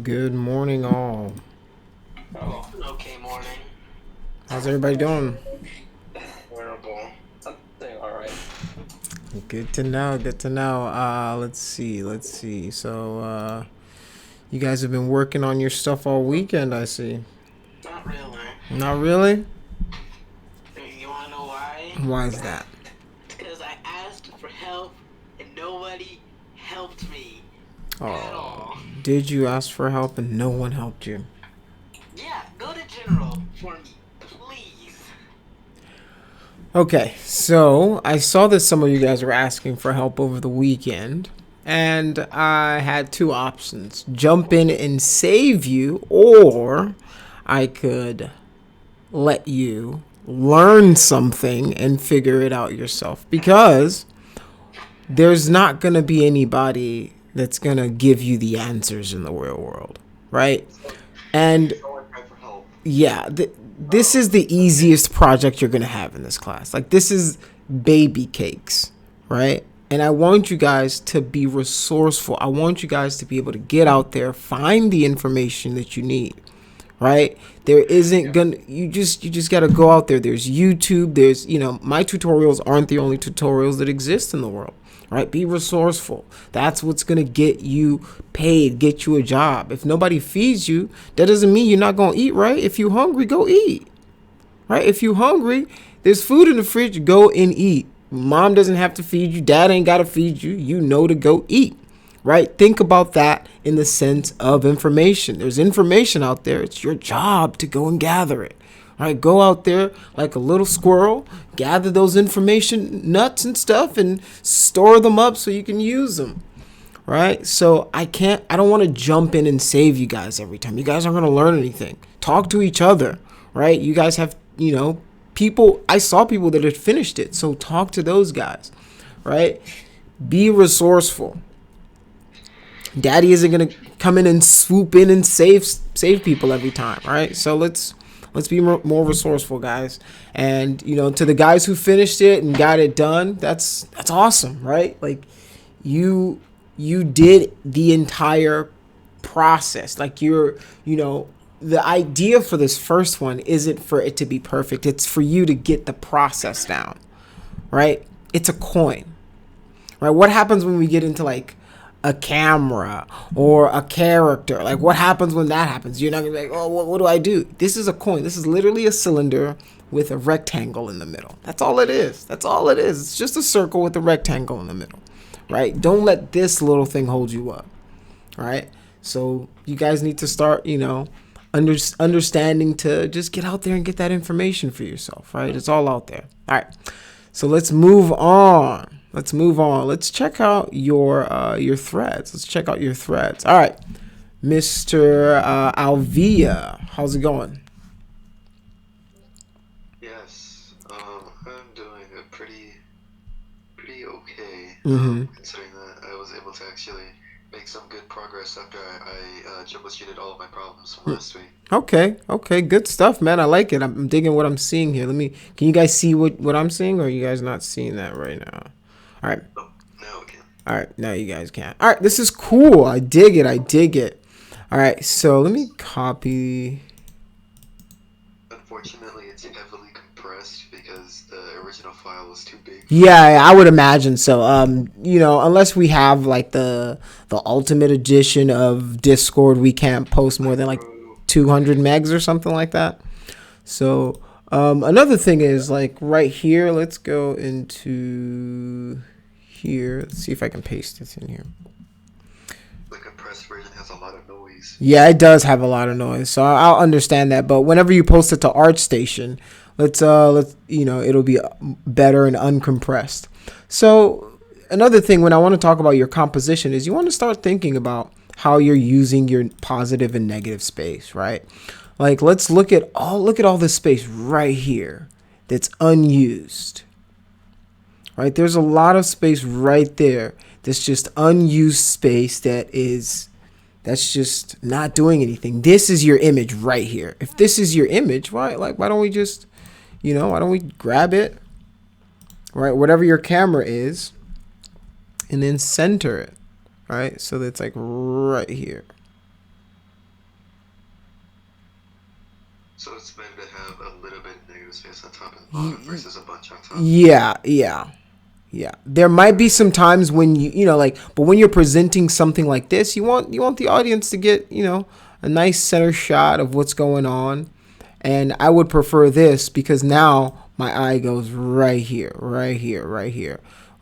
Good morning, all. Oh, okay, morning. How's everybody doing? Wearable. I'm doing alright. Good to know. Good to know. Let's see. Let's see. You guys have been working on your stuff all weekend, I see. Not really. Not really? You wanna know why? Why is that? It's because I asked for help and nobody helped me at Oh, all. did you ask for help and no one helped you? Yeah, go to General for me, please. Okay, so I saw that some of you guys were asking for help over the weekend, and I had two options: jump in and save you, or I could let you learn something and figure it out yourself, because there's not going to be anybody that's going to give you the answers in the real world, right? And Someone cry for help. yeah, this is the easiest project you're going to have in this class. Like, this is baby cakes, right? And I want you guys to be resourceful. I want you guys to be able to get out there, find the information that you need, right? There isn't gonna, you just got to go out there. There's YouTube, there's, my tutorials aren't the only tutorials that exist in the world, right? Be resourceful. That's what's going to get you paid, get you a job. If nobody feeds you, that doesn't mean you're not going to eat, right? If you're hungry, go eat, right? If you're hungry, there's food in the fridge, go and eat. Mom doesn't have to feed you. Dad ain't got to feed you. You know to go eat, right? Think about that in the sense of information. There's information out there. It's your job to go and gather it. Right, go out there like a little squirrel, gather those information nuts and stuff, and store them up so you can use them. Right, so I don't want to jump in and save you guys every time. You guys aren't going to learn anything. Talk to each other, right? You guys have, people. I saw people that had finished it, so talk to those guys, right? Be resourceful. Daddy isn't gonna come in and swoop in and save people every time, right? So let's be more resourceful, guys. And to the guys who finished it and got it done, that's awesome, right? Like, you did the entire process. Like, the idea for this first one isn't for it to be perfect. It's for you to get the process down, right? It's a coin, right? What happens when we get into like a camera or a character? Like, what happens when that happens? You're not gonna be like, oh, what do I do? This is a coin. This is literally a cylinder with a rectangle in the middle. That's all it is. That's all it is. It's just a circle with a rectangle in the middle, right? Don't let this little thing hold you up, right? So you guys need to start, understanding to just get out there and get that information for yourself, right? It's all out there. All right. So let's move on. Let's move on. Let's check out your threads. Let's check out your threads. All right, Mr. Alvia, how's it going? Yes, I'm doing a pretty okay. Mm-hmm. Considering that I was able to actually make some good progress after I troubleshooted all of my problems from last week. Okay. Okay. Good stuff, man. I like it. I'm digging what I'm seeing here. Can you guys see what I'm seeing, or are you guys not seeing that right now? All right. Oh, now we can. All right. Now you guys can. All right. This is cool. I dig it. I dig it. All right. So let me copy. Unfortunately, it's heavily compressed because the original file was too big. Yeah, I would imagine so. Unless we have like the ultimate edition of Discord, we can't post more than like 200 megs or something like that. So, another thing is like right here, let's go into here. Let's see if I can paste this in here. The compressed version has a lot of noise. Yeah, it does have a lot of noise, so I'll understand that. But whenever you post it to ArtStation, let's it'll be better and uncompressed. So another thing when I want to talk about your composition is you want to start thinking about how you're using your positive and negative space, right? Like, let's look at all this space right here that's unused. Right? There's a lot of space right there that's just unused space that's just not doing anything. This is your image right here. If this is your image, why don't we just, why don't we grab it, right? Whatever your camera is, and then center it, right? So that's like right here. So it's better to have a little bit of negative space on top and bottom versus a bunch on top. Yeah. There might be some times when but when you're presenting something like this, you want the audience to get, a nice center shot of what's going on. And I would prefer this because now my eye goes right here,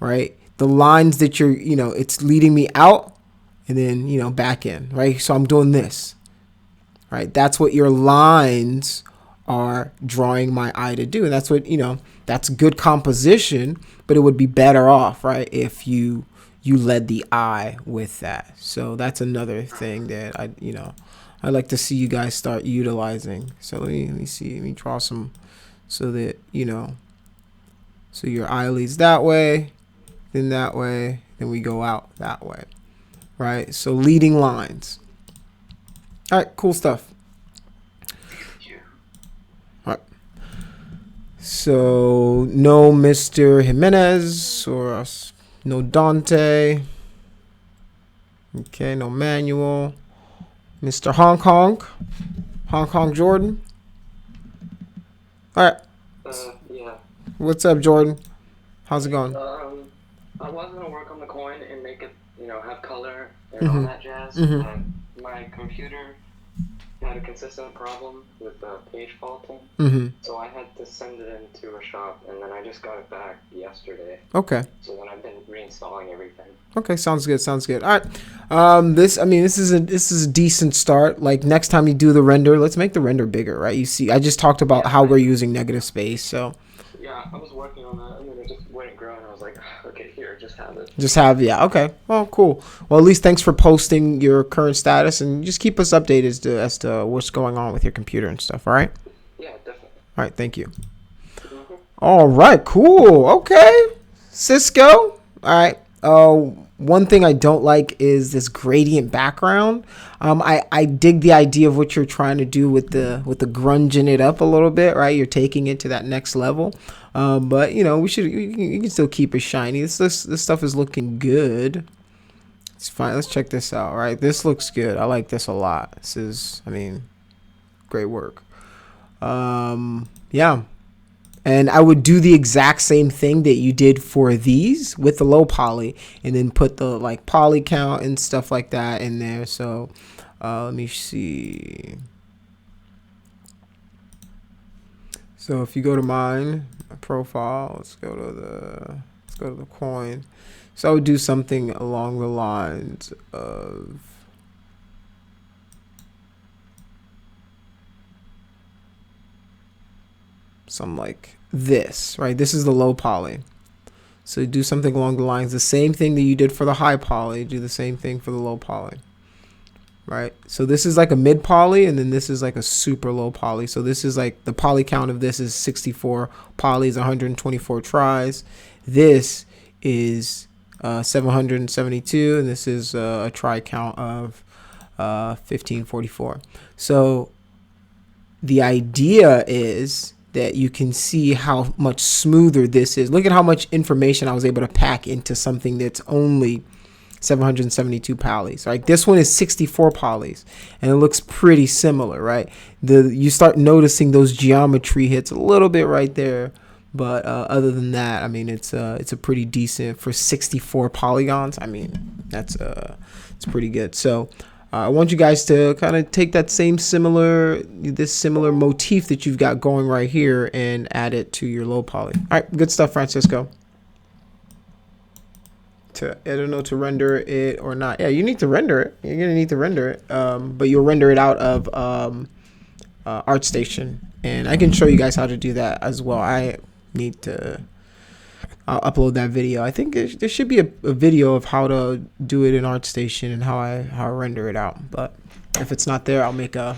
right? The lines that it's leading me out and then, back in, right? So I'm doing this, right? That's what your lines are drawing my eye to do. And that's what, that's good composition, but it would be better off, right, if you led the eye with that. So that's another thing that I'd like to see you guys start utilizing. So let me see. Let me draw some so that, so your eye leads that way, then that way, then we go out that way, right? So leading lines. All right, cool stuff. All right. So no Mr. Jimenez or no Dante. Okay, no Manuel. Mr. Hong Kong Jordan. All right. Yeah. What's up, Jordan? How's it going? I was gonna work on the coin and make it, have color and all that jazz. But my computer had a consistent problem with the page faulting. So I had to send it into a shop, and then I just got it back yesterday. Okay. So then I've been reinstalling everything. Okay, sounds good. All right. This is a decent start. Like next time you do the render, let's make the render bigger, right? You see, I just talked about how we're using negative space, so. Yeah, I was working on that, and then it just wouldn't grow, and I was like, okay, here, just have it. Yeah, okay. Well, cool. Well, at least thanks for posting your current status, and just keep us updated as to what's going on with your computer and stuff, all right? Yeah, definitely. All right, thank you. All right, cool. Okay, Cisco. All right. One thing I don't like is this gradient background. I dig the idea of what you're trying to do with the grunging it up a little bit, right? You're taking it to that next level. But you can still keep it shiny. This stuff is looking good. It's fine. Let's check this out. Right, this looks good. I like this a lot. This is, great work. Yeah. And I would do the exact same thing that you did for these with the low poly, and then put the poly count and stuff like that in there. So let me see. So if you go to my profile, let's go to the coin. So I would do something along the lines of some like this, right? This is the low poly. So do something along the lines, the same thing that you did for the high poly, do the same thing for the low poly, right? So this is like a mid poly, and then this is like a super low poly. So this is like the poly count of this is 64 polys, 124 tries. This is 772, and this is a try count of 1544. So the idea is that you can see how much smoother this is. Look at how much information I was able to pack into something that's only 772 polys. Right, this one is 64 polys, and it looks pretty similar, right? You start noticing those geometry hits a little bit right there, but other than that, it's a pretty decent for 64 polygons. That's it's pretty good. So I want you guys to kind of take that similar motif that you've got going right here and add it to your low poly. All right, good stuff, Francisco. I don't know to render it or not. Yeah, you need to render it. You're gonna need to render it, but you'll render it out of ArtStation, and I can show you guys how to do that as well. I'll upload that video. I think there should be a video of how to do it in ArtStation and how I render it out. But if it's not there, I'll make a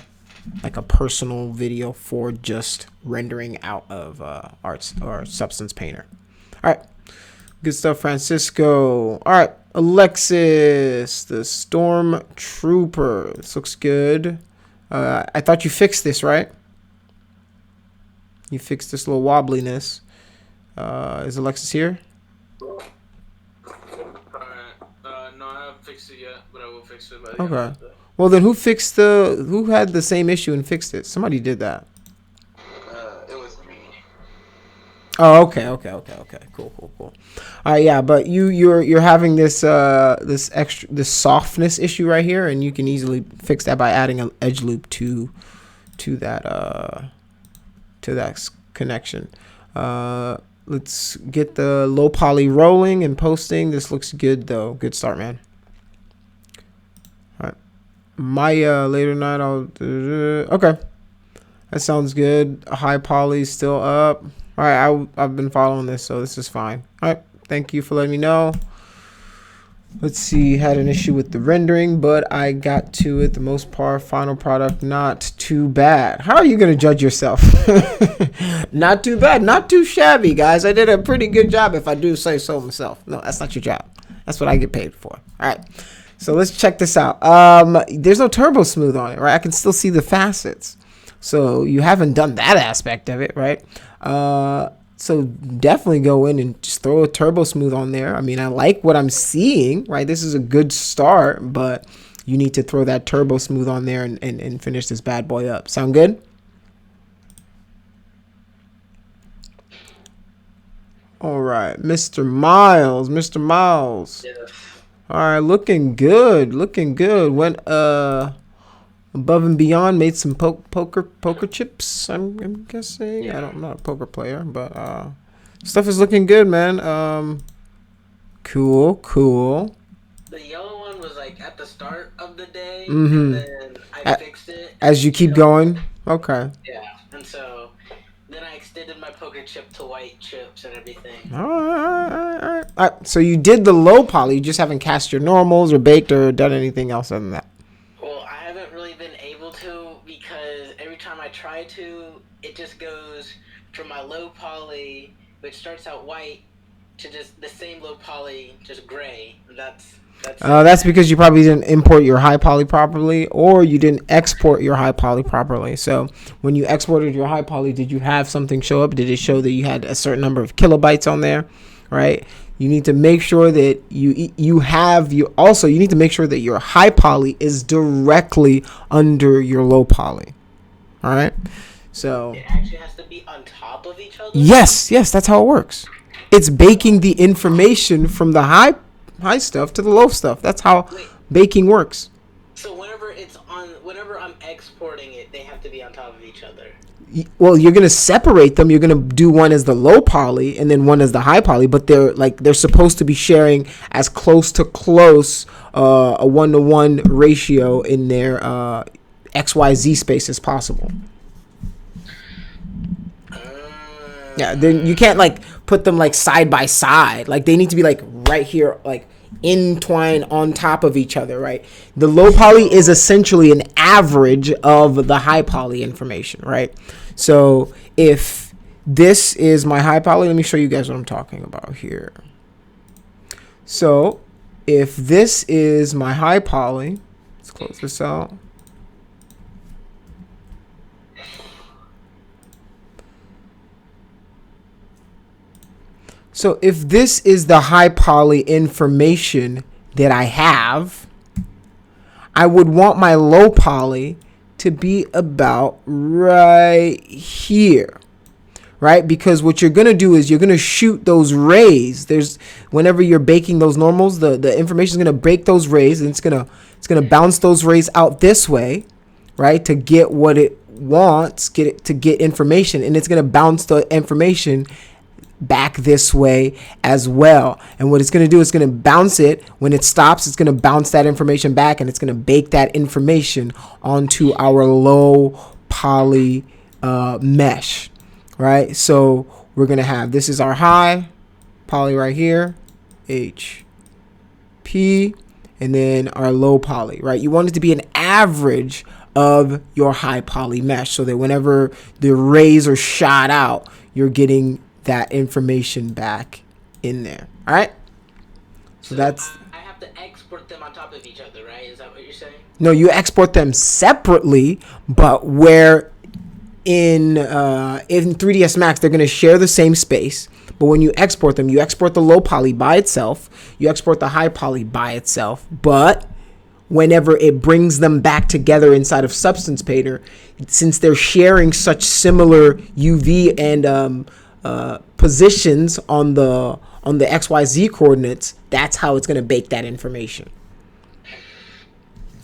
personal video for just rendering out of Arts or Substance Painter. All right, good stuff, Francisco. All right, Alexis, the Stormtrooper. This looks good. I thought you fixed this, right? You fixed this little wobbliness. Is Alexis here? Alright. No, I haven't fixed it yet, but I will fix it by the Okay. Well, then who had the same issue and fixed it? Somebody did that. Oh, okay. Cool. All right, yeah, but you're having this this softness issue right here, and you can easily fix that by adding an edge loop to that connection. Let's get the low poly rolling and posting. This looks good though. Good start, man. All right, Maya later night. Okay. That sounds good. High poly still up. All right, I've been following this, so this is fine. All right, thank you for letting me know. Let's see, had an issue with the rendering, but I got to it. The most part, final product, not too bad. How are you going to judge yourself? Not too bad, not too shabby, guys. I did a pretty good job if I do say so myself. No, that's not your job. That's what I get paid for. All right, so let's check this out. There's no turbo smooth on it, right? I can still see the facets. So you haven't done that aspect of it, right? So definitely go in and just throw a turbo smooth on there. I mean, I like what I'm seeing, right? This is a good start, but you need to throw that turbo smooth on there and finish this bad boy up. Sound good? All right, Mr. Miles. Yes. All right, looking good. Went above and beyond, made some poker chips, I'm guessing. Yeah. I'm not a poker player, but stuff is looking good, man. Cool. The yellow one was like at the start of the day, Mhm. and then I fixed it. As you keep going. Okay. Yeah, and so then I extended my poker chip to white chips and everything. All right. So you did the low poly, you just haven't cast your normals or baked or done anything else other than that. Well, I haven't really been able to because every time I try to, it just goes from my low poly, which starts out white, to just the same low poly, just gray. That's because you probably didn't import your high poly properly, or you didn't export your high poly properly. So when you exported your high poly, did you have something show up? Did it show that you had a certain number of kilobytes on there, right? You need to make sure that you need to make sure that your high poly is directly under your low poly. All right. So it actually has to be on top of each other. yes, that's how it works. It's baking the information from the high stuff to the low stuff. That's how baking works. So whenever I'm exporting it, they have to be on top of each other. Well, you're gonna separate them. You're gonna do one as the low poly and then one as the high poly, but they're supposed to be sharing as close a 1-to-1 ratio in their XYZ space as possible. Yeah, then you can't like put them like side by side. Like they need to be like right here, like entwined on top of each other, right? The low poly is essentially an average of the high poly information, right? So if this is my high poly, let me show you guys what I'm talking about here. So if this is my high poly, let's close this out. So if this is the high poly information that I have, I would want my low poly to be about right here, right? Because what you're going to do is you're going to shoot those rays. Whenever you're baking those normals, the information is going to break those rays, and it's going to bounce those rays out this way, right? To get what it wants, to get information, and it's going to bounce the information back this way as well. And what it's going to do is it's going to bounce it. When it stops, it's going to bounce that information back, and it's going to bake that information onto our low poly mesh, right? So we're going to have, this is our high poly right here, HP, and then our low poly, right? You want it to be an average of your high poly mesh so that whenever the rays are shot out, you're getting that information back in there. All right. So that's. I have to export them on top of each other, right? Is that what you're saying? No, you export them separately, but where in 3ds Max they're gonna share the same space. But when you export them, you export the low poly by itself. You export the high poly by itself. But whenever it brings them back together inside of Substance Painter, since they're sharing such similar UV and positions on the XYZ coordinates, that's how it's going to bake that information.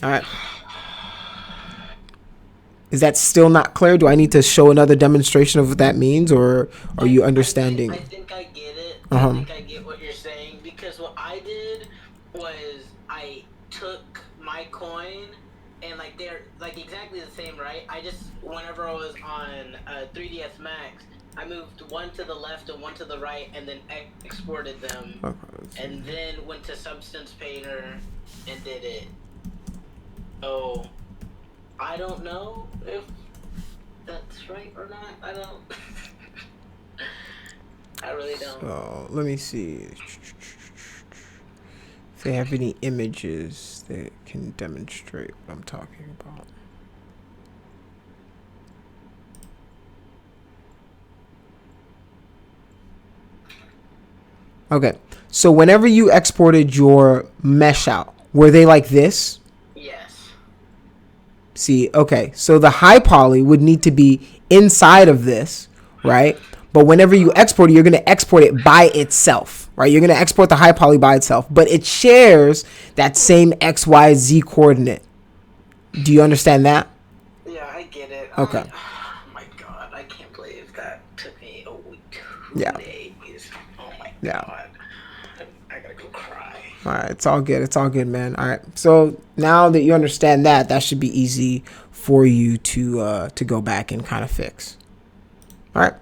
All right. Is that still not clear? Do I need to show another demonstration of what that means, or are you understanding? I think I get it. Uh-huh. I think I get what you're saying, because what I did was I took my coin and like they're like exactly the same, right? I just, whenever I was on 3ds Max, I moved one to the left and one to the right and then exported them. Okay. And then went to Substance Painter and did it. Oh, I don't know if that's right or not. I don't. I really don't. So let me see if they have any images that can demonstrate what I'm talking about. Okay, so whenever you exported your mesh out, were they like this? Yes. See, okay, so the high poly would need to be inside of this, right? But whenever you export it, you're going to export it by itself, right? You're going to export the high poly by itself, but it shares that same XYZ coordinate. Do you understand that? Yeah, I get it. Okay. Oh my god, I can't believe that took me a week. 2 Yeah. days. Oh my Yeah. god. I gotta go cry. All right, it's all good. It's all good, man. All right. So now that you understand that, that should be easy for you to go back and kind of fix. All right.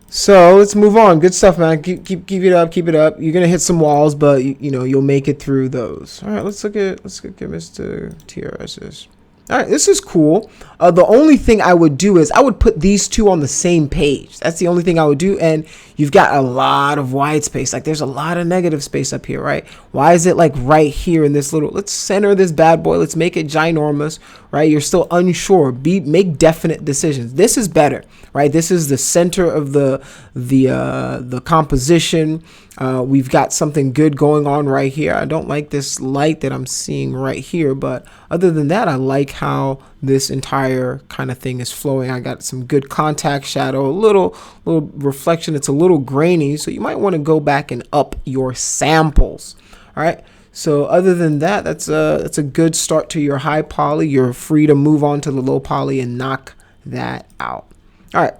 So let's move on. Good stuff, man. Keep it up. Keep it up. You're gonna hit some walls, but you know you'll make it through those. All right. Let's look at Mr. TRS's. All right, this is cool. The only thing I would do is I would put these two on the same page. That's the only thing I would do. And you've got a lot of white space. Like there's a lot of negative space up here, right? Why is it like right here in this little, let's center this bad boy. Let's make it ginormous, right? You're still unsure. Make definite decisions. This is better, right? This is the center of the composition. We've got something good going on right here. I don't like this light that I'm seeing right here, but other than that, I like how this entire kind of thing is flowing. I got some good contact shadow, a little reflection. It's a little grainy, so you might want to go back and up your samples. All right. So other than that, that's a good start to your high poly. You're free to move on to the low poly and knock that out. All right.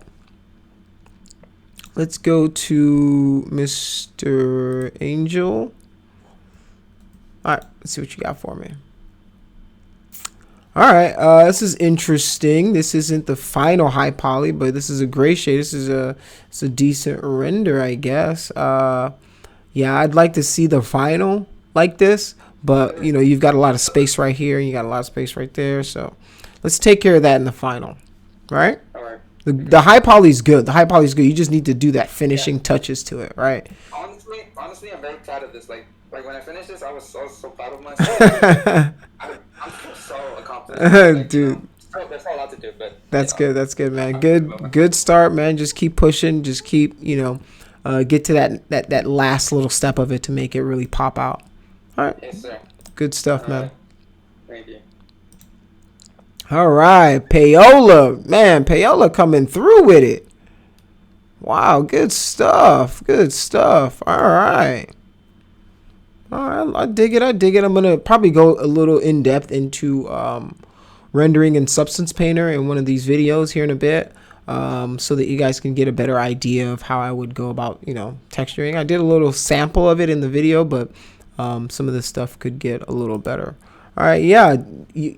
Let's go to Mr. Angel. All right, let's see what you got for me. All right, this is interesting. This isn't the final high poly, but this is a gray shade. This is it's a decent render, I guess. Yeah, I'd like to see the final like this, but you know, you've got a lot of space right here, and you got a lot of space right there. So let's take care of that in the final, all right? All right. The high poly is good. The high poly is good. You just need to do that finishing touches to it, right? Honestly, I'm very proud of this. Like when I finished this, I was so proud of myself. I'm so accomplished. Like, Dude. You know, there's not a lot to do, but That's good. That's good, man. Good start, man. Just keep pushing. Just keep, get to that last little step of it to make it really pop out. All right. Yes, sir. Good stuff, man. Thank you. All right, Paola, man, Paola coming through with it. Wow, good stuff. Good stuff. All right. I dig it. I'm gonna probably go a little in depth into rendering in Substance Painter in one of these videos here in a bit, so that you guys can get a better idea of how I would go about texturing. I did a little sample of it in the video, but some of this stuff could get a little better. All right, yeah,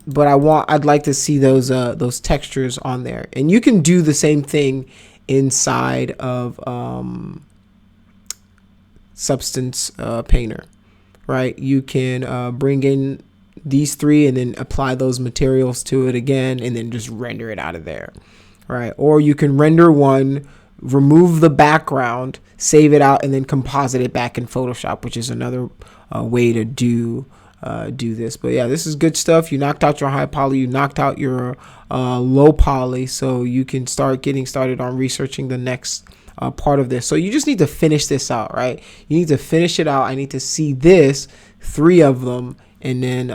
but I'd like to see those textures on there, and you can do the same thing inside of Substance Painter, right? You can bring in these three and then apply those materials to it again, and then just render it out of there, right? Or you can render one, remove the background, save it out, and then composite it back in Photoshop, which is another way to do this. But yeah, this is good stuff. You knocked out your high poly, you knocked out your low poly, so you can start getting started on researching the next part of this. So you just need to finish this out, right? You need to finish it out. I need to see this, 3 of them, and then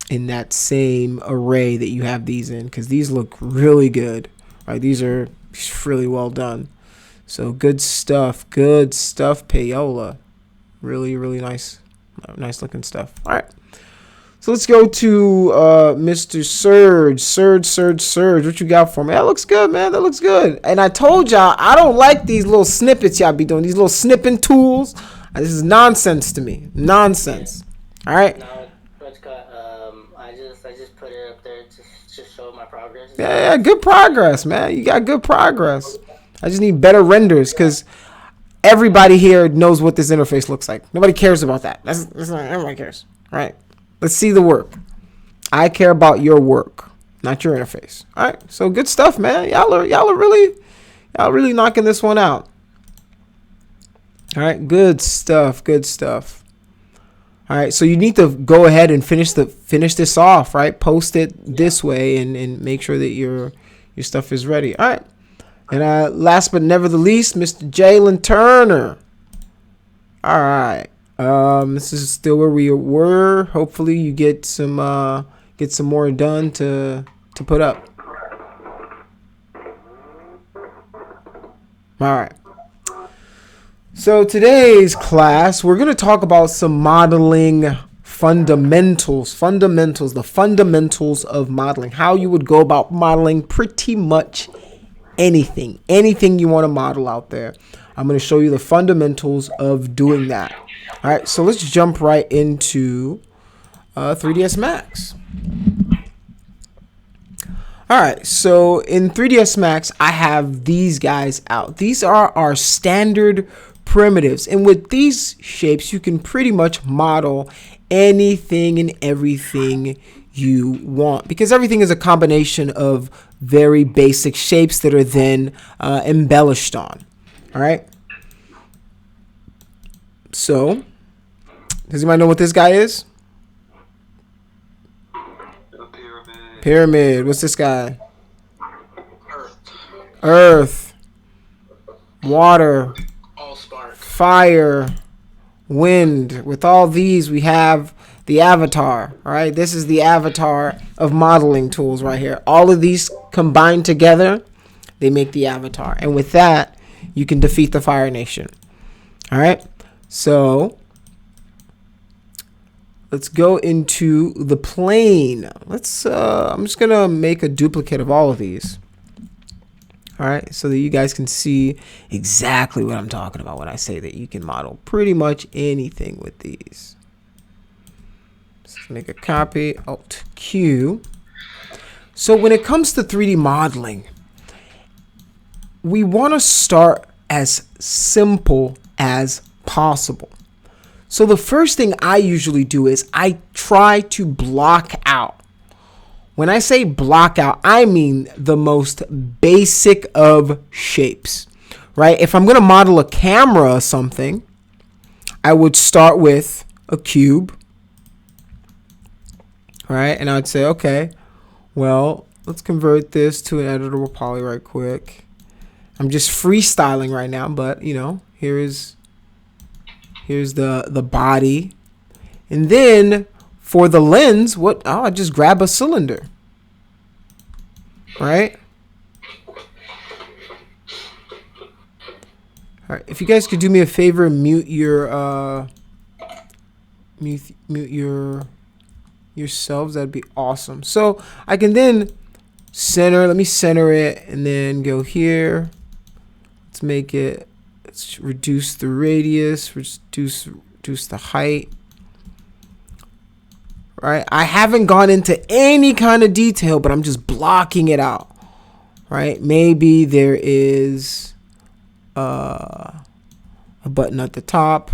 in that same array that you have these in, because these look really good, right? These are It's really well done. So good stuff, Payola. Really, really nice looking stuff. All right. So let's go to Mr. Surge. What you got for me? That looks good, man. That looks good. And I told y'all, I don't like these little snippets y'all be doing. These little snipping tools. This is nonsense to me. Nonsense. All right. No, I just put it up there to show my progress. Yeah, good progress, man. You got good progress. I just need better renders because everybody here knows what this interface looks like. Nobody cares about that. That's not, everybody cares. All right. Let's see the work. I care about your work, not your interface. All right. So good stuff, man. Y'all are really knocking this one out. All right. Good stuff. All right. So you need to go ahead and finish this off, right? Post it this way and make sure that your stuff is ready. All right. And last but never the least, Mr. Jalen Turner. All right. This is still where we were. Hopefully you get some more done to put up. All right. So today's class, we're going to talk about some modeling fundamentals, the fundamentals of modeling, how you would go about modeling pretty much anything you want to model out there. I'm going to show you the fundamentals of doing that. All right, so let's jump right into 3ds Max. All right, so in 3ds Max, I have these guys out. These are our standard primitives, and with these shapes, you can pretty much model anything and everything you want, because everything is a combination of very basic shapes that are then embellished on. All right. So, does anybody know what this guy is? A pyramid. Pyramid. What's this guy? Earth. Earth. Water. All spark. Fire. Wind. With all these, we have the avatar. All right. This is the avatar of modeling tools right here. All of these combined together, they make the avatar. And with that, you can defeat the Fire Nation. All right. So let's go into the plane. I'm just gonna make a duplicate of all of these. All right, so that you guys can see exactly what I'm talking about when I say that you can model pretty much anything with these. Let's make a copy, Alt Q. So when it comes to 3D modeling, we want to start as simple as possible. So the first thing I usually do is I try to block out. When I say block out, I mean the most basic of shapes, right? If I'm going to model a camera or something, I would start with a cube, right? And I'd say, okay, well, let's convert this to an editable poly right quick. I'm just freestyling right now, but you know, here's the body, and then for the lens, I just grab a cylinder, right? All right. If you guys could do me a favor, mute yourselves, that'd be awesome. So I can then let me center it, and then go here. Let's reduce the radius, reduce the height. Right? I haven't gone into any kind of detail, but I'm just blocking it out. Right? Maybe there is a button at the top.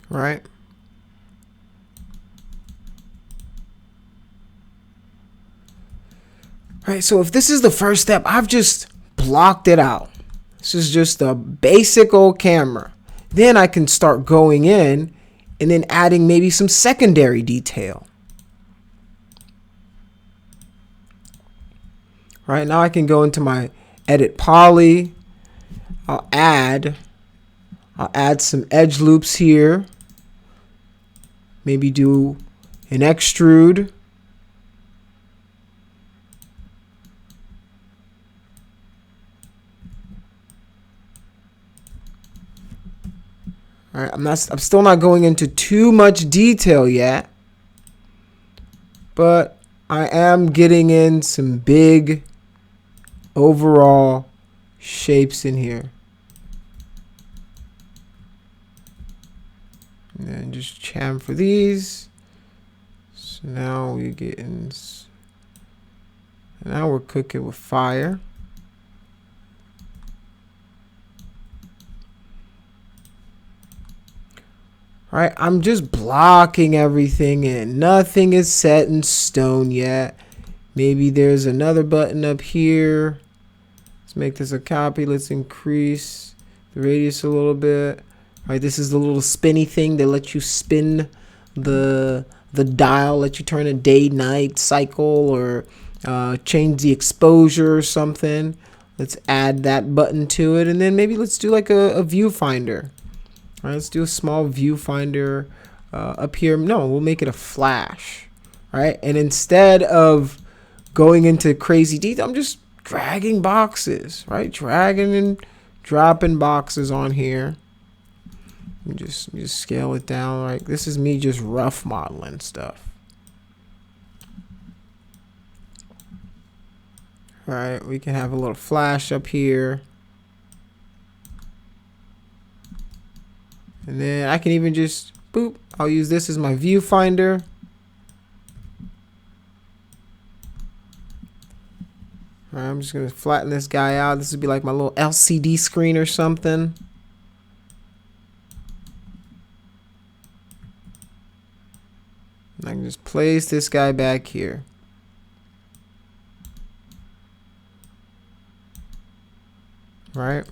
Right? Right, so if this is the first step, I've just blocked it out. This is just a basic old camera. Then I can start going in and then adding maybe some secondary detail. Right, now I can go into my edit poly. I'll add some edge loops here. Maybe do an extrude. All right, I'm still not going into too much detail yet, but I am getting in some big overall shapes in here. And then just chamfer these. So now we get in. Now we're cooking with fire. All right, I'm just blocking everything in. Nothing is set in stone yet. Maybe there's another button up here. Let's make this a copy. Let's increase the radius a little bit. All right, this is the little spinny thing that lets you spin the dial, let you turn a day-night cycle or change the exposure or something. Let's add that button to it, and then maybe let's do like a viewfinder. All right, let's do a small viewfinder up here. No, we'll make it a flash. All right, and instead of going into crazy detail, I'm just dragging boxes, right? Dragging and dropping boxes on here. Just scale it down. Right, this is me just rough modeling stuff. All right, we can have a little flash up here. And then I can even just, boop, I'll use this as my viewfinder. All right, I'm just going to flatten this guy out. This would be like my little LCD screen or something. And I can just place this guy back here. Right?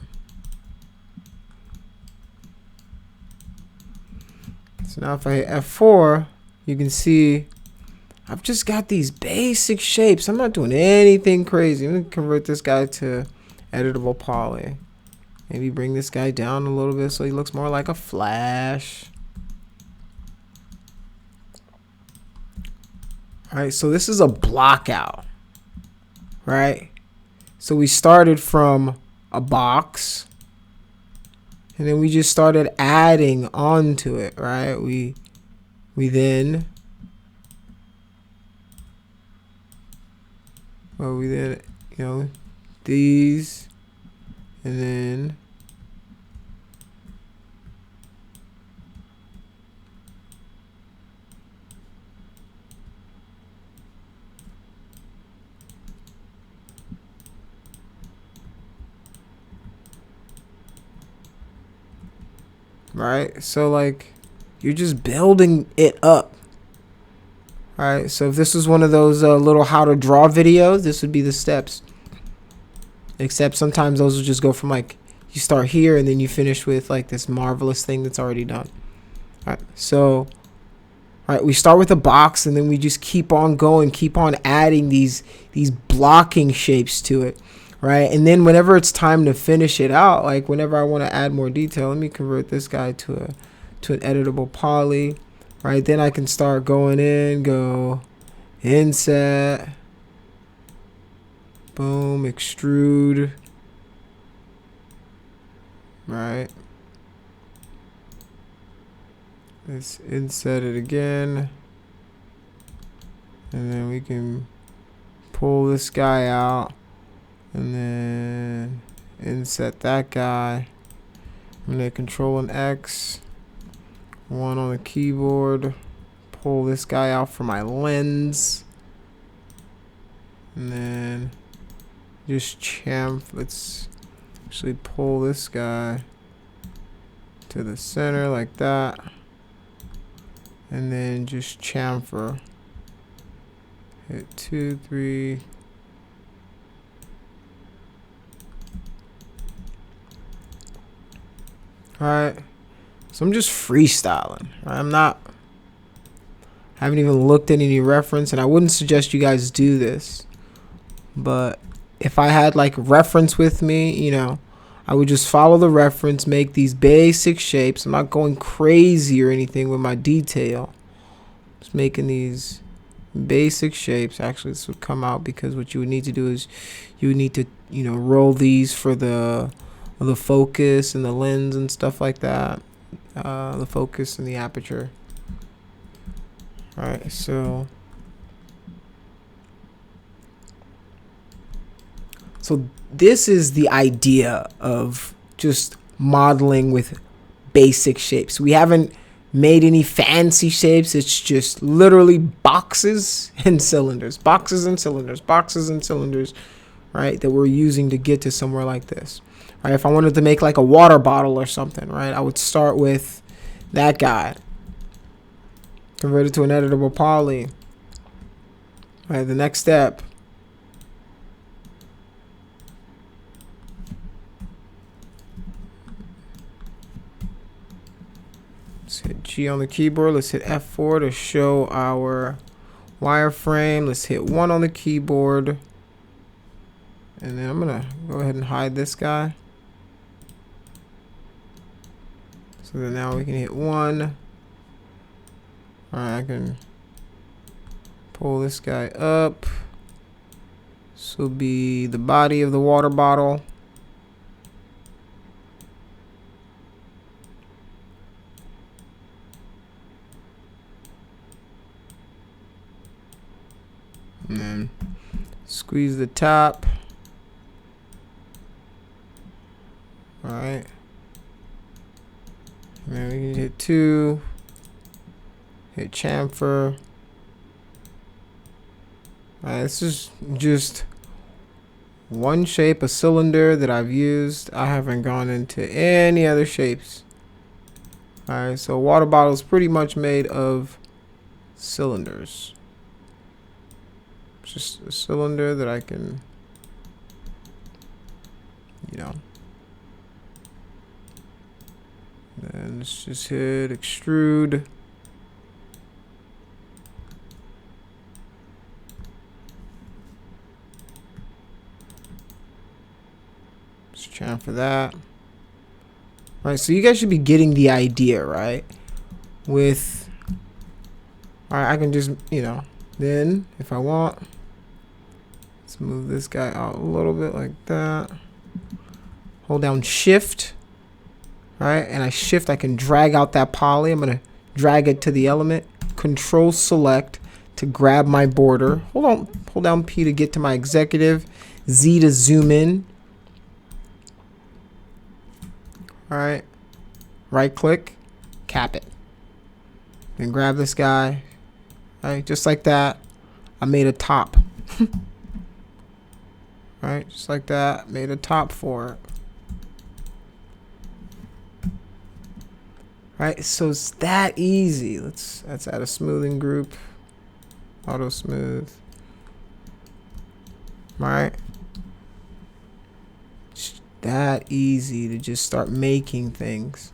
So now if I hit F4, you can see I've just got these basic shapes. I'm not doing anything crazy. I'm going to convert this guy to editable poly. Maybe bring this guy down a little bit so he looks more like a flash. All right, so this is a block out, right? So we started from a box. And then we just started adding onto it, right? We then, you know, these, and then right? So like you're just building it up. All right, so if this was one of those little how to draw videos, this would be the steps. Except sometimes those will just go from like you start here and then you finish with like this marvelous thing that's already done. All right, so all right, we start with a box and then we just keep on going, keep on adding these blocking shapes to it. Right, and then whenever it's time to finish it out, like whenever I want to add more detail, let me convert this guy to an editable poly. Right, then I can start going in, go inset, boom, extrude. Right, let's inset it again, and then we can pull this guy out. And then inset that guy. I'm going to control an X. 1 on the keyboard. Pull this guy out for my lens. And then just chamfer. Let's actually pull this guy to the center like that. And then just chamfer. Hit 2, 3. Alright, so I'm just freestyling. I haven't even looked at any reference, and I wouldn't suggest you guys do this. But if I had like reference with me, you know, I would just follow the reference, make these basic shapes. I'm not going crazy or anything with my detail. Just making these basic shapes. Actually, this would come out because what you would need to do is you would need to, roll these for the focus and the lens and stuff like that. The focus and the aperture. All right, so this is the idea of just modeling with basic shapes. We haven't made any fancy shapes. It's just literally boxes and cylinders, boxes and cylinders, boxes and cylinders, right, that we're using to get to somewhere like this. Right, if I wanted to make like a water bottle or something, right, I would start with that guy, convert it to an editable poly. Right, the next step, let's hit G on the keyboard. Let's hit F4 to show our wireframe. Let's hit 1 on the keyboard. And then I'm going to go ahead and hide this guy. So then now we can hit 1. All right, I can pull this guy up. This will be the body of the water bottle. And then squeeze the top. All right. And then we can hit 2. Hit chamfer. All right, this is just one shape, a cylinder that I've used. I haven't gone into any other shapes. All right, so water bottle is pretty much made of cylinders. Just a cylinder that I can, then let's just hit extrude. Let's chamfer that. All right, so you guys should be getting the idea, right? With, all right, I can just, then if I want, let's move this guy out a little bit like that. Hold down shift. All right, and I can drag out that poly. I'm gonna drag it to the element. Control select to grab my border. Hold down P to get to my executive. Z to zoom in. All right, right click, cap it. Then grab this guy. All right, just like that. I made a top. All right, just like that. Made a top for it. Right, so it's that easy. Let's add a smoothing group. Auto smooth. All right. It's that easy to just start making things.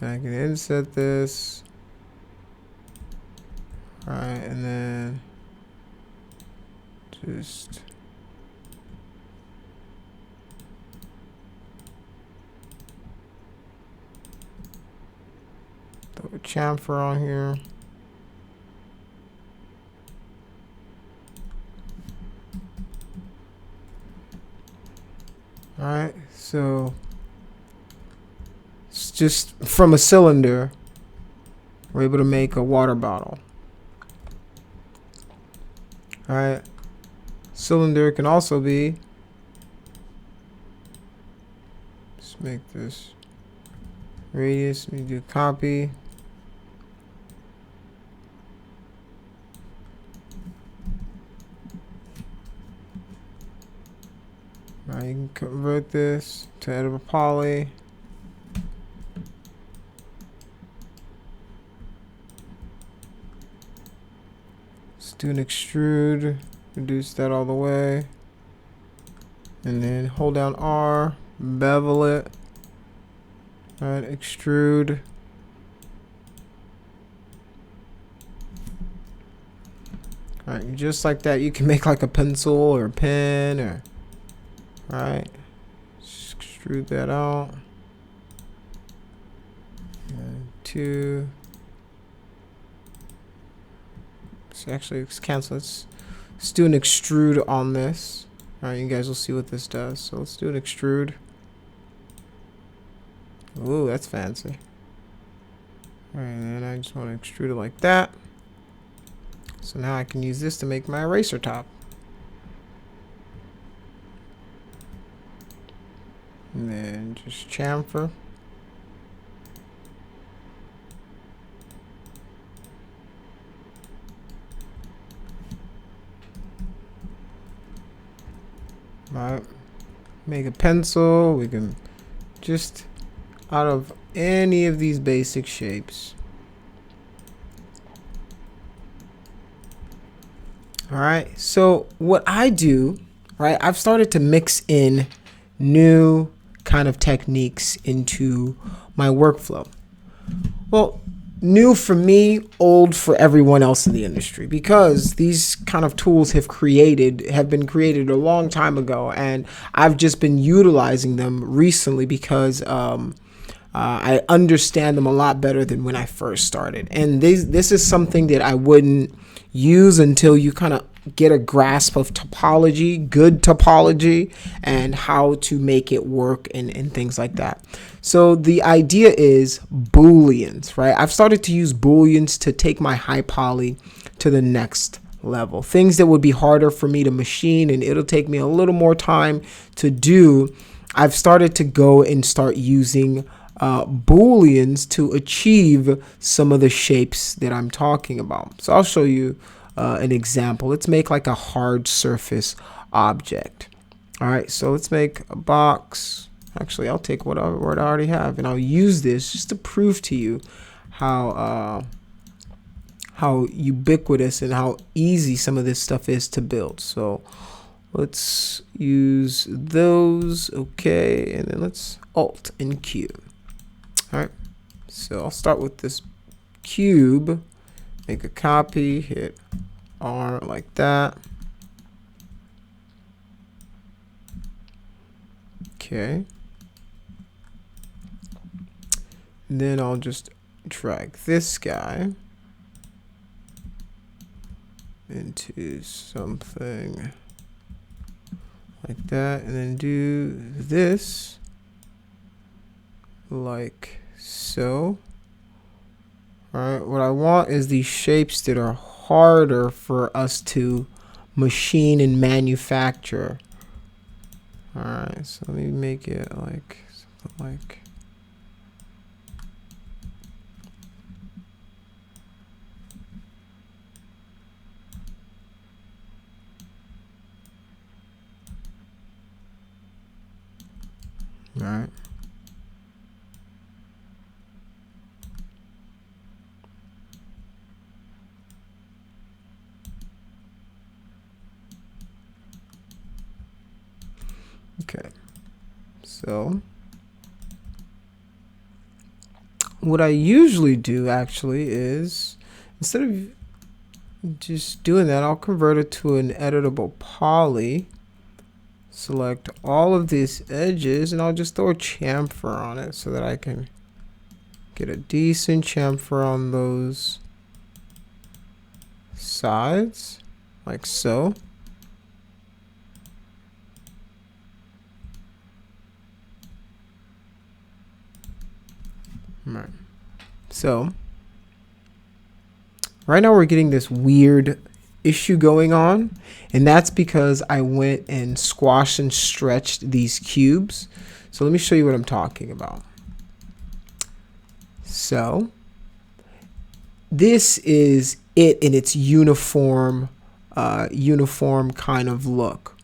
And I can inset this. All right, and then just throw a chamfer on here. All right, so it's just from a cylinder, we're able to make a water bottle. All right, cylinder can also be, let's make this radius, we do copy. Now you can convert this to editable poly. Let's do an extrude, reduce that all the way. And then hold down R, bevel it. All right, extrude. All right, just like that, you can make like a pencil or a pen or, all right, extrude that out. And 2. So actually, let's cancel. Let's do an extrude on this. All right, you guys will see what this does. So let's do an extrude. Ooh, that's fancy. All right, and then I just want to extrude it like that. So now I can use this to make my eraser top. And then just chamfer. Alright, make a pencil. We can just out of any of these basic shapes. Alright, so what I do, right, I've started to mix in new kind of techniques into my workflow. Well, new for me, old for everyone else in the industry, because these kind of tools have been created a long time ago, and I've just been utilizing them recently because I understand them a lot better than when I first started. And this is something that I wouldn't use until you kind of get a grasp of topology, good topology, and how to make it work and things like that. So the idea is Booleans, right? I've started to use Booleans to take my high poly to the next level. Things that would be harder for me to machine and it'll take me a little more time to do. I've started to go and start using Booleans to achieve some of the shapes that I'm talking about. So I'll show you an example. Let's make like a hard surface object. All right, so let's make a box. Actually, I'll take what I already have, and I'll use this just to prove to you how ubiquitous and how easy some of this stuff is to build. So let's use those. Okay, and then let's Alt and Q. All right, so I'll start with this cube, make a copy, hit R like that. Okay. And then I'll just drag this guy into something like that, and then do this like so. All right, what I want is these shapes that are harder for us to machine and manufacture. All right, so let me make it like something like all right. Okay, so what I usually do actually is, instead of just doing that, I'll convert it to an editable poly, select all of these edges, and I'll just throw a chamfer on it so that I can get a decent chamfer on those sides, like so. Right. So right now we're getting this weird issue going on, and that's because I went and squashed and stretched these cubes. So let me show you what I'm talking about. So this is it in its uniform kind of look,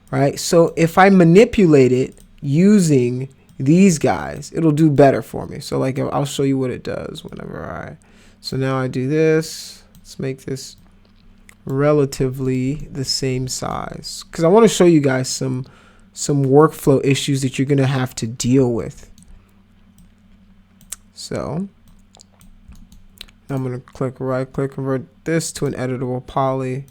right? So if I manipulate it using these guys, it'll do better for me. So like I'll show you what it does whenever so now I do this. Let's make this relatively the same size, because I want to show you guys some workflow issues that you're going to have to deal with. So I'm going to right click, convert this to an editable poly.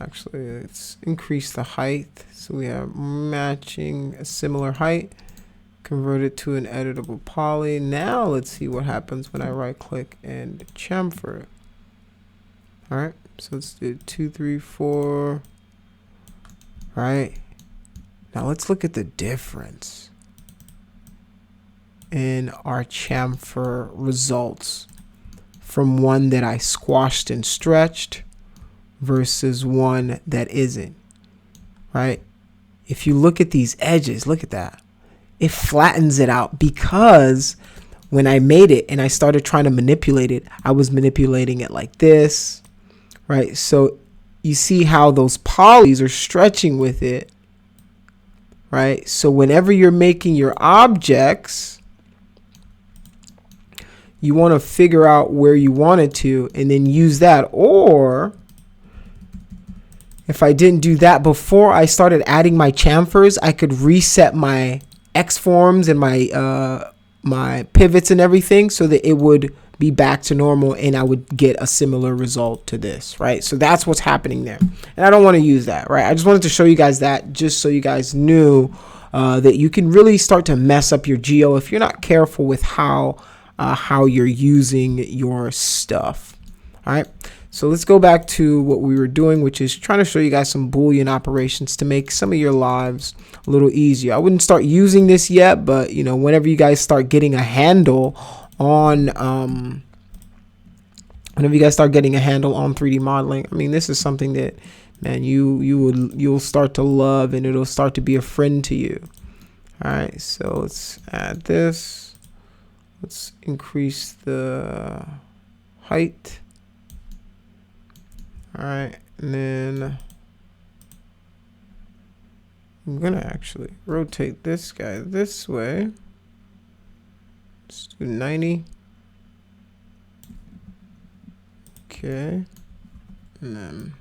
Actually, let's increase the height. So we have matching a similar height. Convert it to an editable poly. Now let's see what happens when I right click and chamfer. All right, so let's do 2, 3, 4. All right, now let's look at the difference in our chamfer results from one that I squashed and stretched versus one that isn't, right? If you look at these edges, look at that. It flattens it out because when I made it and I started trying to manipulate it, I was manipulating it like this, right? So you see how those polys are stretching with it, right? So whenever you're making your objects, you want to figure out where you want it to and then use that. Or if I didn't do that before I started adding my chamfers, I could reset my X forms and my my pivots and everything so that it would be back to normal and I would get a similar result to this, right? So that's what's happening there. And I don't want to use that, right? I just wanted to show you guys that just so you guys knew that you can really start to mess up your geo if you're not careful with how you're using your stuff. All right, so let's go back to what we were doing, which is trying to show you guys some Boolean operations to make some of your lives a little easier. I wouldn't start using this yet, but you know, whenever you guys start getting a handle on whenever you guys start getting a handle on 3D modeling, I mean, this is something that, man, you'll start to love and it'll start to be a friend to you. All right, so let's add this. Let's increase the height. All right, and then I'm gonna actually rotate this guy this way. Let's do 90. Okay, and then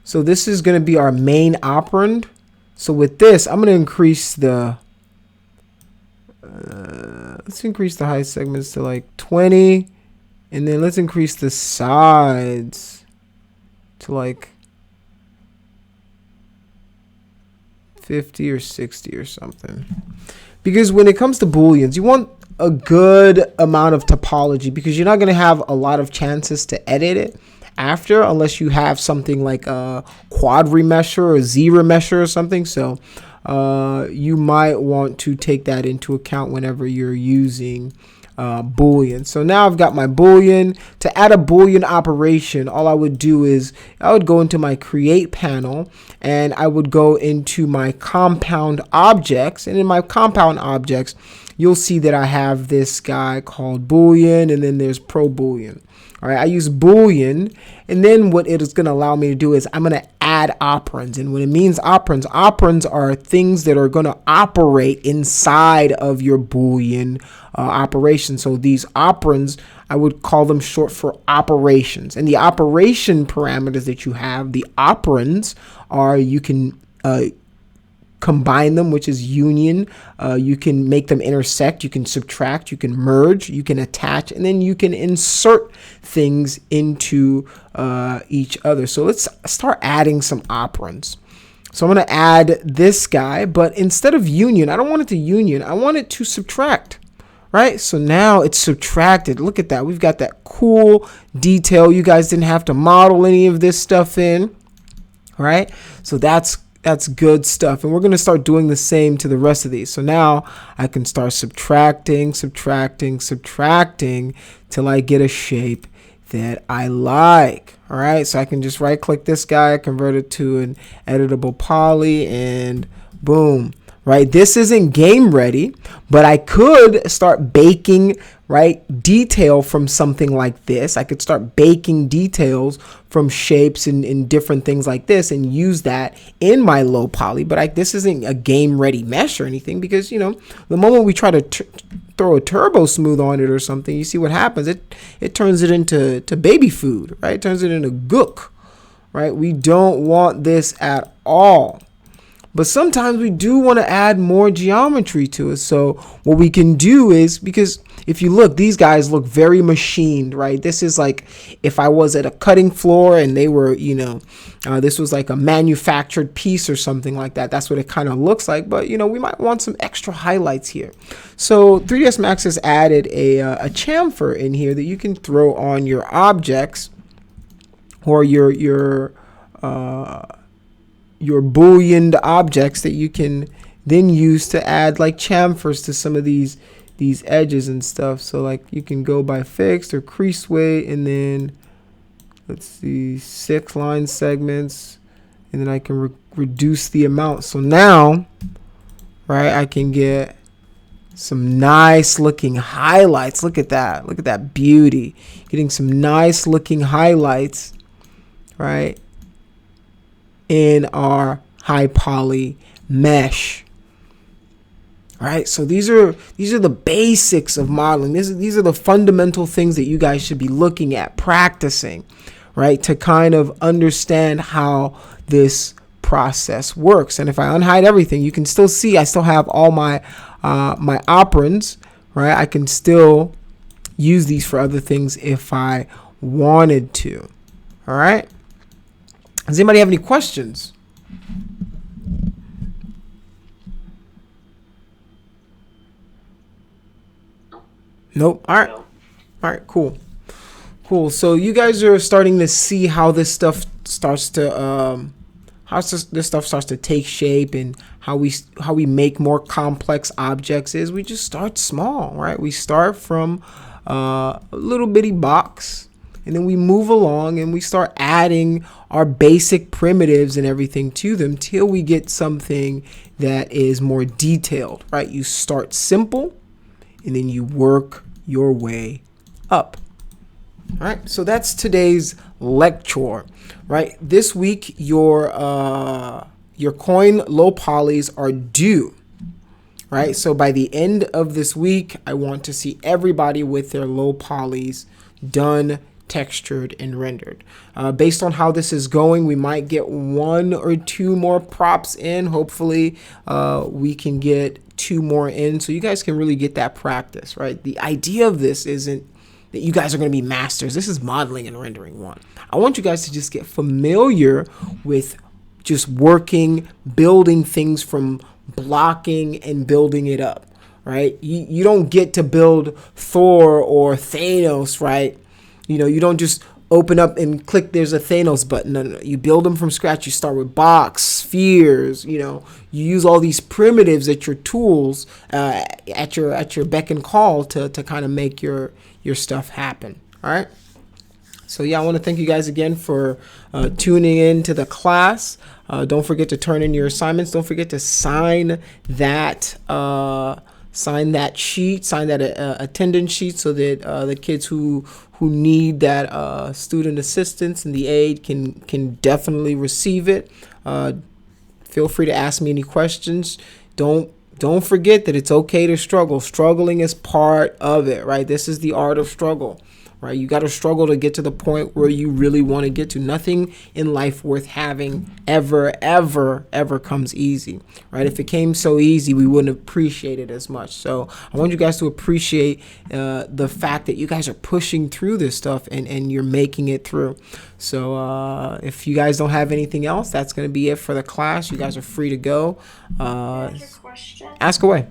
so this is going to be our main operand. So with this, I'm going to increase the let's increase the height segments to like 20, and then let's increase the sides to like 50 or 60 or something. Because when it comes to Booleans, you want a good amount of topology because you're not going to have a lot of chances to edit it after, unless you have something like a quad remesher or Z remesher or something. So you might want to take that into account whenever you're using Boolean. So now I've got my Boolean. To add a Boolean operation, all I would do is I would go into my create panel and I would go into my compound objects, and in my compound objects you'll see that I have this guy called Boolean, and then there's pro Boolean. All right, I use Boolean, and then what it is going to allow me to do is I'm going to add operands. And when it means operands, operands are things that are going to operate inside of your Boolean operation. So these operands, I would call them short for operations. And the operation parameters that you have, the operands, are you can combine them, which is union. You can make them intersect, you can subtract, you can merge, you can attach, and then you can insert things into each other. So let's start adding some operands. So I'm going to add this guy, but instead of union, I don't want it to union, I want it to subtract. Right, so now it's subtracted. Look at that. We've got that cool detail. You guys didn't have to model any of this stuff in. Right, so that's good stuff, and we're going to start doing the same to the rest of these. So now I can start subtracting till I get a shape that I like. All right, so I can just right click this guy, convert it to an editable poly, and boom. Right, this isn't game ready, but I could start baking, right, detail from something like this. I could start baking details from shapes and different things like this and use that in my low poly. But this isn't a game ready mesh or anything, because, you know, the moment we try to throw a turbo smooth on it or something, you see what happens. It turns it into baby food, right? It turns it into gook. right? We don't want this at all. But sometimes we do want to add more geometry to it. So what we can do is, because if you look, these guys look very machined, right? This is like if I was at a cutting floor and they were, this was like a manufactured piece or something like that. That's what it kind of looks like. But, we might want some extra highlights here. So 3ds Max has added a chamfer in here that you can throw on your objects or your Boolean objects that you can then use to add like chamfers to some of these edges and stuff. So like you can go by fixed or crease weight, and then let's see, 6 line segments, and then I can reduce the amount. So now, right, I can get some nice looking highlights. Look at that beauty. Getting some nice looking highlights, right, in our high poly mesh. All right, so these are the basics of modeling. These are the fundamental things that you guys should be looking at, practicing, right, to kind of understand how this process works. And if I unhide everything, you can still see I still have all my my operands, right? I can still use these for other things if I wanted to. All right. Does anybody have any questions? Nope. All right. All right. Cool. Cool. So you guys are starting to see how this stuff starts to this stuff starts to take shape, and how we make more complex objects is we just start small, right? We start from a little bitty box, and then we move along and we start adding our basic primitives and everything to them till we get something that is more detailed, right? You start simple and then you work your way up. All right, so that's today's lecture, right? This week your coin low polys are due, right? So by the end of this week, I want to see everybody with their low polys done, textured, and rendered. Based on how this is going, we might get 1 or 2 more props in. Hopefully we can get 2 more in, so you guys can really get that practice, right? The idea of this isn't that you guys are going to be masters. This is modeling and rendering 1. I want you guys to just get familiar with just working, building things from blocking and building it up, right? You don't get to build Thor or Thanos, right? You don't just open up and click there's a Thanos button. No. You build them from scratch. You start with box, spheres, you use all these primitives at your tools, at your beck and call to kind of make your stuff happen. All right. So yeah, I want to thank you guys again for tuning in to the class. Don't forget to turn in your assignments. Don't forget to sign that sheet, sign that attendance sheet, so that the kids who need that student assistance and the aid can definitely receive it. Feel free to ask me any questions. Don't forget that it's okay to struggle. Struggling is part of it, right? This is the art of struggle, right? You got to struggle to get to the point where you really want to get to. Nothing in life worth having ever comes easy, right? If it came so easy, we wouldn't appreciate it as much. So I want you guys to appreciate the fact that you guys are pushing through this stuff and you're making it through. So if you guys don't have anything else, that's going to be it for the class. You guys are free to go. Question. Ask away.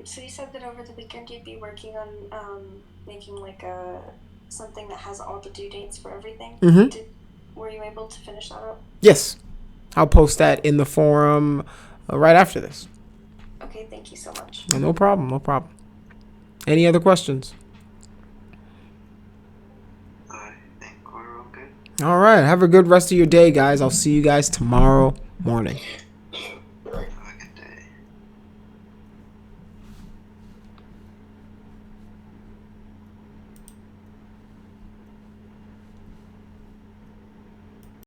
So you said that over the weekend you'd be working on making like something that has all the due dates for everything. Mm-hmm. Were you able to finish that up? Yes. I'll post that in the forum right after this. Okay, thank you so much. No problem. Any other questions? I think we're all good. All right. Have a good rest of your day, guys. I'll see you guys tomorrow morning.